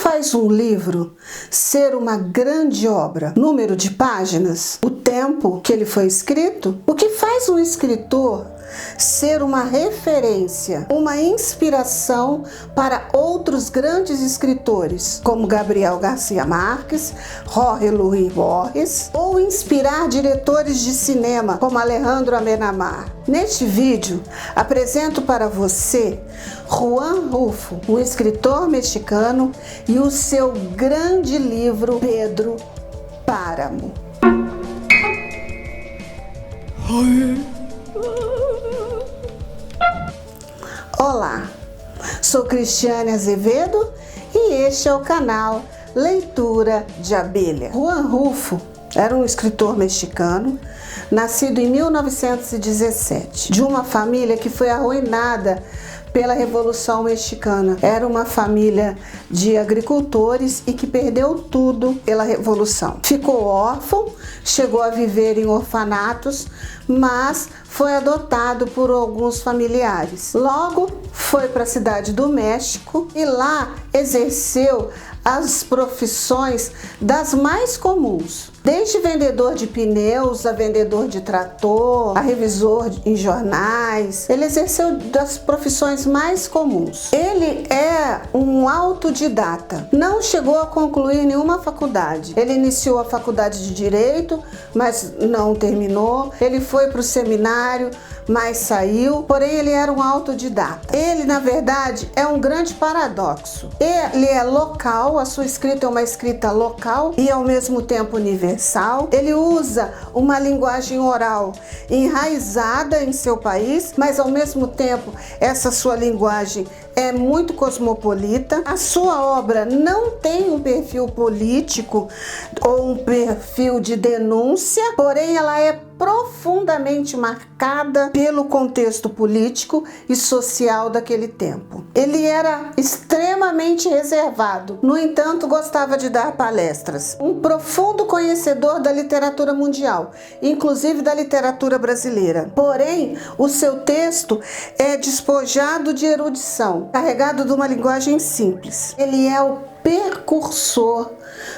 faz um livro ser uma grande obra? Número de páginas? O tempo que ele foi escrito? O que faz um escritor ser uma referência, uma inspiração para outros grandes escritores, como Gabriel Garcia Marques, Jorge Luis Borges, ou inspirar diretores de cinema, como Alejandro Amenábar? Neste vídeo, apresento para você Juan Rulfo, um escritor mexicano, e o seu grande livro Pedro Páramo. Olá, sou Cristiane Azevedo e este é o canal Leitura de Abelha. Juan Rulfo era um escritor mexicano, nascido em 1917, de uma família que foi arruinada pela Revolução Mexicana. Era uma família de agricultores e que perdeu tudo pela Revolução. Ficou órfão, chegou a viver em orfanatos, mas foi adotado por alguns familiares. Logo foi para a cidade do México e lá exerceu as profissões das mais comuns, desde vendedor de pneus a vendedor de trator, a revisor em jornais. Ele exerceu das profissões mais comuns. Ele é um autodidata, não chegou a concluir nenhuma faculdade. Ele iniciou a faculdade de Direito, mas não terminou. Ele foi para o seminário, mas saiu. Porém, ele era um autodidata. Ele, na verdade, é um grande paradoxo. Ele é local, a sua escrita é uma escrita local e ao mesmo tempo universal. Ele usa uma linguagem oral enraizada em seu país, mas ao mesmo tempo essa sua linguagem é muito cosmopolita. A sua obra não tem um perfil político ou um perfil de denúncia, porém ela é profundamente marcada pelo contexto político e social daquele tempo. Ele era extremamente reservado, no entanto gostava de dar palestras. Um profundo conhecedor da literatura mundial, inclusive da literatura brasileira. Porém, o seu texto é despojado de erudição, carregado de uma linguagem simples. Ele é o precursor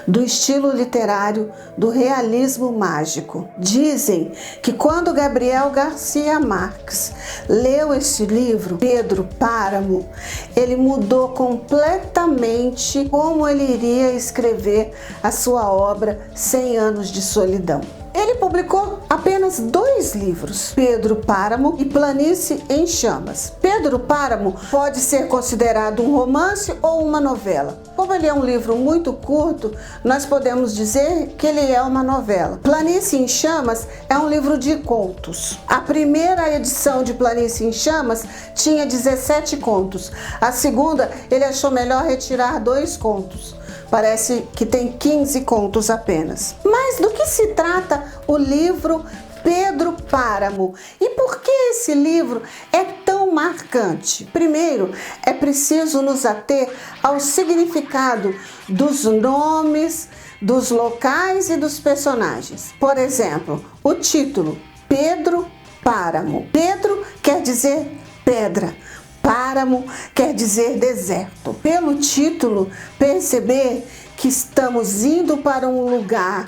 do estilo literário do realismo mágico. Dizem que quando Gabriel Garcia Marques leu este livro, Pedro Páramo, ele mudou completamente como ele iria escrever a sua obra 100 Anos de Solidão. Ele publicou apenas 2 livros, Pedro Páramo e Planície em Chamas. Pedro Páramo pode ser considerado um romance ou uma novela. Como ele é um livro muito curto, nós podemos dizer que ele é uma novela. Planície em Chamas é um livro de contos. A primeira edição de Planície em Chamas tinha 17 contos. A segunda, ele achou melhor retirar 2 contos. Parece que tem 15 contos apenas. Mas do que se trata o livro Pedro Páramo? E por que esse livro é tão marcante? Primeiro, é preciso nos ater ao significado dos nomes, dos locais e dos personagens. Por exemplo, o título, Pedro Páramo. Pedro quer dizer pedra. Páramo quer dizer deserto. Pelo título, perceber que estamos indo para um lugar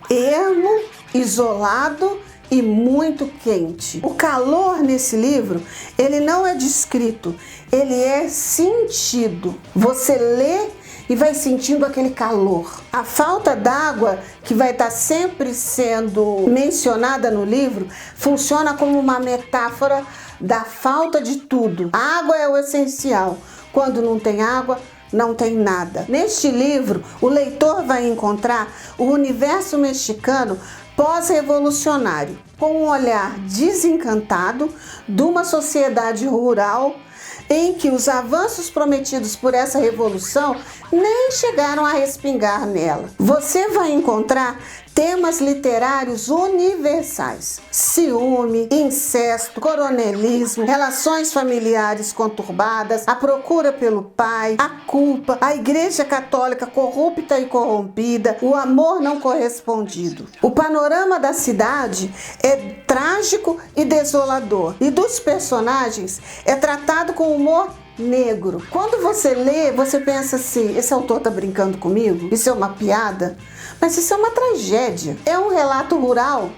ermo, isolado e muito quente. O calor nesse livro, ele não é descrito, ele é sentido. Você lê e vai sentindo aquele calor. A falta d'água, que vai estar sempre sendo mencionada no livro, funciona como uma metáfora da falta de tudo. A água é o essencial. Quando não tem água, não tem nada. Neste livro, o leitor vai encontrar o universo mexicano pós-revolucionário, com um olhar desencantado de uma sociedade rural em que os avanços prometidos por essa revolução nem chegaram a respingar nela. Você vai encontrar temas literários universais: ciúme, incesto, coronelismo, relações familiares conturbadas, a procura pelo pai, a culpa, a Igreja Católica corrupta e corrompida, o amor não correspondido. O panorama da cidade é trágico e desolador, e dos personagens é tratado com humor negro. Quando você lê, você pensa assim, esse autor tá brincando comigo? Isso é uma piada? Mas isso é uma tragédia. É um relato rural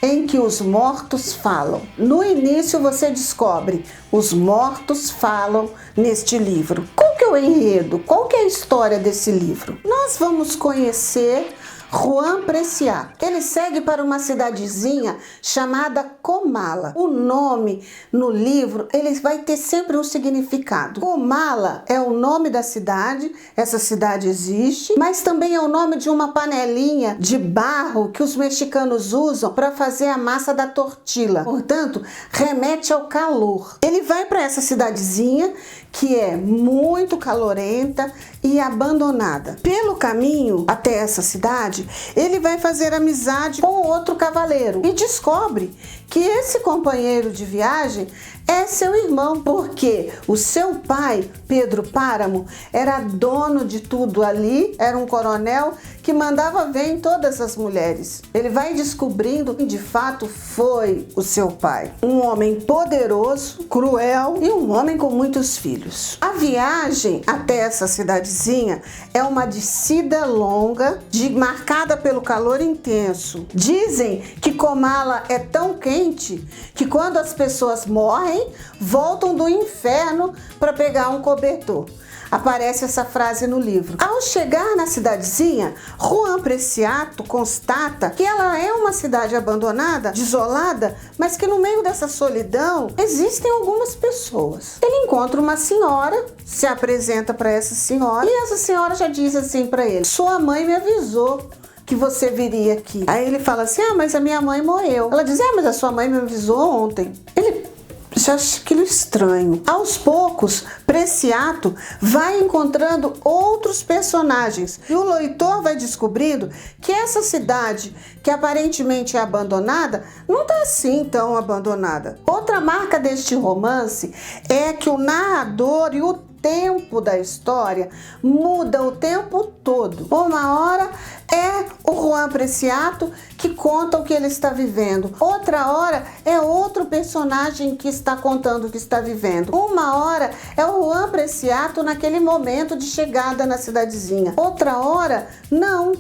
em que os mortos falam. No início você descobre, os mortos falam neste livro. Qual que é o enredo? Qual que é a história desse livro? Nós vamos conhecer Juan Preciato. Ele segue para uma cidadezinha chamada Comala. O nome no livro, ele vai ter sempre um significado. Comala é o nome da cidade, essa cidade existe, mas também é o nome de uma panelinha de barro que os mexicanos usam para fazer a massa da tortilla. Portanto, remete ao calor. Ele vai para essa cidadezinha que é muito calorenta e abandonada. Pelo caminho até essa cidade, ele vai fazer amizade com outro cavaleiro e descobre que esse companheiro de viagem é seu irmão, porque o seu pai, Pedro Páramo, era dono de tudo ali, era um coronel que mandava ver em todas as mulheres. Ele vai descobrindo que de fato foi o seu pai. Um homem poderoso, cruel e um homem com muitos filhos. A viagem até essa cidadezinha é uma descida longa, marcada pelo calor intenso. Dizem que Comala é tão quente que quando as pessoas morrem, voltam do inferno para pegar um cobertor. Aparece essa frase no livro. Ao chegar na cidadezinha, Juan Preciato constata que ela é uma cidade abandonada, desolada, mas que no meio dessa solidão existem algumas pessoas. Ele encontra uma senhora, se apresenta para essa senhora e essa senhora já diz assim para ele: sua mãe me avisou que você viria aqui. Aí ele fala assim: ah, mas a minha mãe morreu. Ela diz: ah, mas a sua mãe me avisou ontem. Ele já acha aquilo estranho. Aos poucos, Preciato vai encontrando outros personagens e o leitor vai descobrindo que essa cidade, que aparentemente é abandonada, não está assim tão abandonada. Outra marca deste romance é que o narrador e o tempo da história muda o tempo todo. Uma hora é o Juan Preciato que conta o que ele está vivendo. Outra hora é outro personagem que está contando o que está vivendo. Uma hora é o Juan Preciato naquele momento de chegada na cidadezinha. Outra hora, não.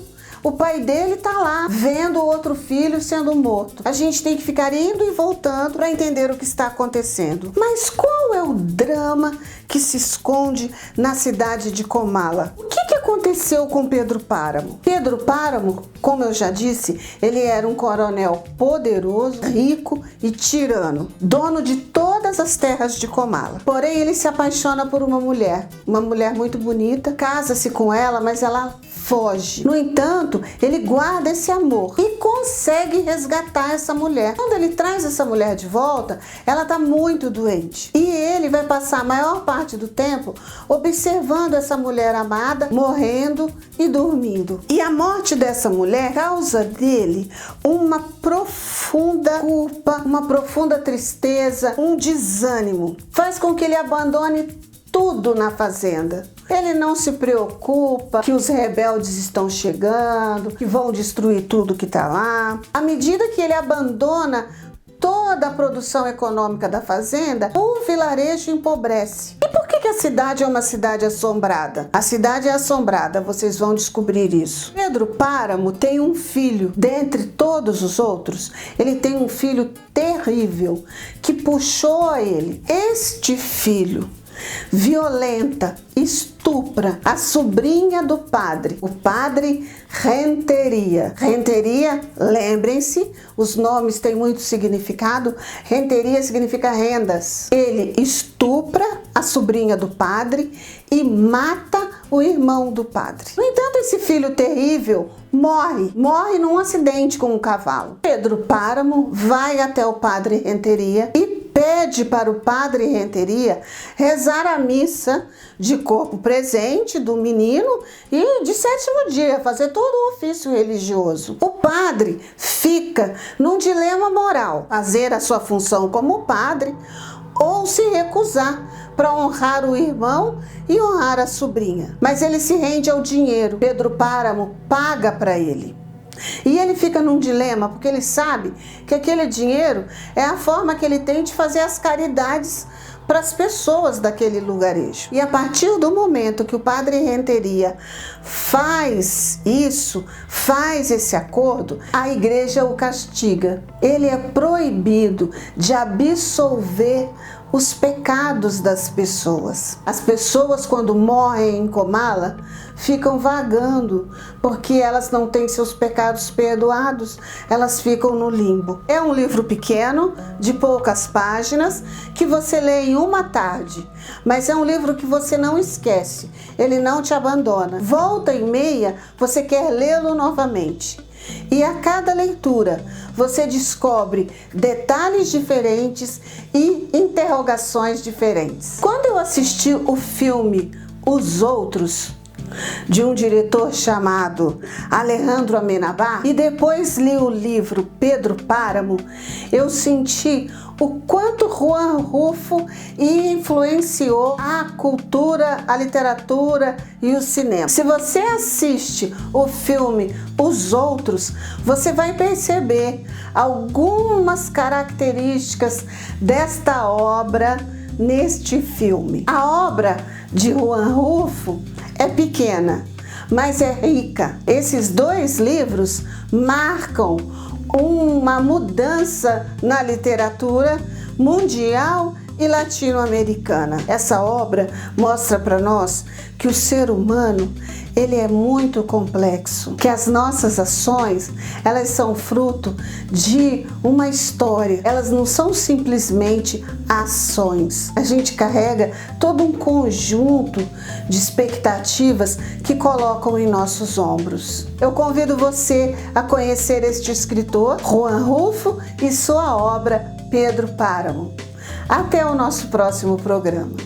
O pai dele está lá, vendo o outro filho sendo morto. A gente tem que ficar indo e voltando para entender o que está acontecendo. Mas qual é o drama que se esconde na cidade de Comala? O que aconteceu com Pedro Páramo? Pedro Páramo, como eu já disse, ele era um coronel poderoso, rico e tirano, dono de todas as terras de Comala. Porém, ele se apaixona por uma mulher muito bonita, casa-se com ela, mas ela foge. No entanto, ele guarda esse amor e consegue resgatar essa mulher. Quando ele traz essa mulher de volta, ela está muito doente. E ele vai passar a maior parte do tempo observando essa mulher amada, morrendo e dormindo. E a morte dessa mulher causa dele uma profunda culpa, uma profunda tristeza, um desânimo. Faz com que ele abandone tudo na fazenda. Ele não se preocupa que os rebeldes estão chegando, que vão destruir tudo que está lá. À medida que ele abandona toda a produção econômica da fazenda, o vilarejo empobrece. E por que a cidade é uma cidade assombrada? A cidade é assombrada, vocês vão descobrir isso. Pedro Páramo tem um filho, dentre todos os outros, ele tem um filho terrível que puxou a ele. Este filho violenta, estupra a sobrinha do padre, o padre Renteria. Renteria, lembrem-se, os nomes têm muito significado. Renteria significa rendas. Ele estupra a sobrinha do padre e mata o irmão do padre. No entanto, esse filho terrível morre num acidente com um cavalo. Pedro Páramo vai até o padre Renteria e pede para o padre Renteria rezar a missa de corpo presente do menino e de sétimo dia, fazer todo o ofício religioso. O padre fica num dilema moral: fazer a sua função como padre ou se recusar para honrar o irmão e honrar a sobrinha. Mas ele se rende ao dinheiro. Pedro Páramo paga para ele. E ele fica num dilema, porque ele sabe que aquele dinheiro é a forma que ele tem de fazer as caridades para as pessoas daquele lugarejo. E a partir do momento que o padre Renteria faz isso, faz esse acordo, a igreja o castiga. Ele é proibido de absolver os pecados das pessoas. As pessoas, quando morrem em Comala, ficam vagando, porque elas não têm seus pecados perdoados, elas ficam no limbo. É um livro pequeno, de poucas páginas, que você lê em uma tarde, mas é um livro que você não esquece, ele não te abandona. Volta e meia, você quer lê-lo novamente. E a cada leitura você descobre detalhes diferentes e interrogações diferentes. Quando eu assisti o filme Os Outros, de um diretor chamado Alejandro Amenábar, e depois li o livro Pedro Páramo, eu senti o quanto Juan Rulfo influenciou a cultura, a literatura e o cinema. Se você assiste o filme Os Outros, você vai perceber algumas características desta obra neste filme. A obra de Juan Rulfo é pequena, mas é rica. Esses dois livros marcam uma mudança na literatura mundial e latino-americana. Essa obra mostra para nós que o ser humano, ele é muito complexo, que as nossas ações, elas são fruto de uma história, elas não são simplesmente ações. A gente carrega todo um conjunto de expectativas que colocam em nossos ombros. Eu convido você a conhecer este escritor, Juan Rulfo, e sua obra Pedro Páramo. Até o nosso próximo programa.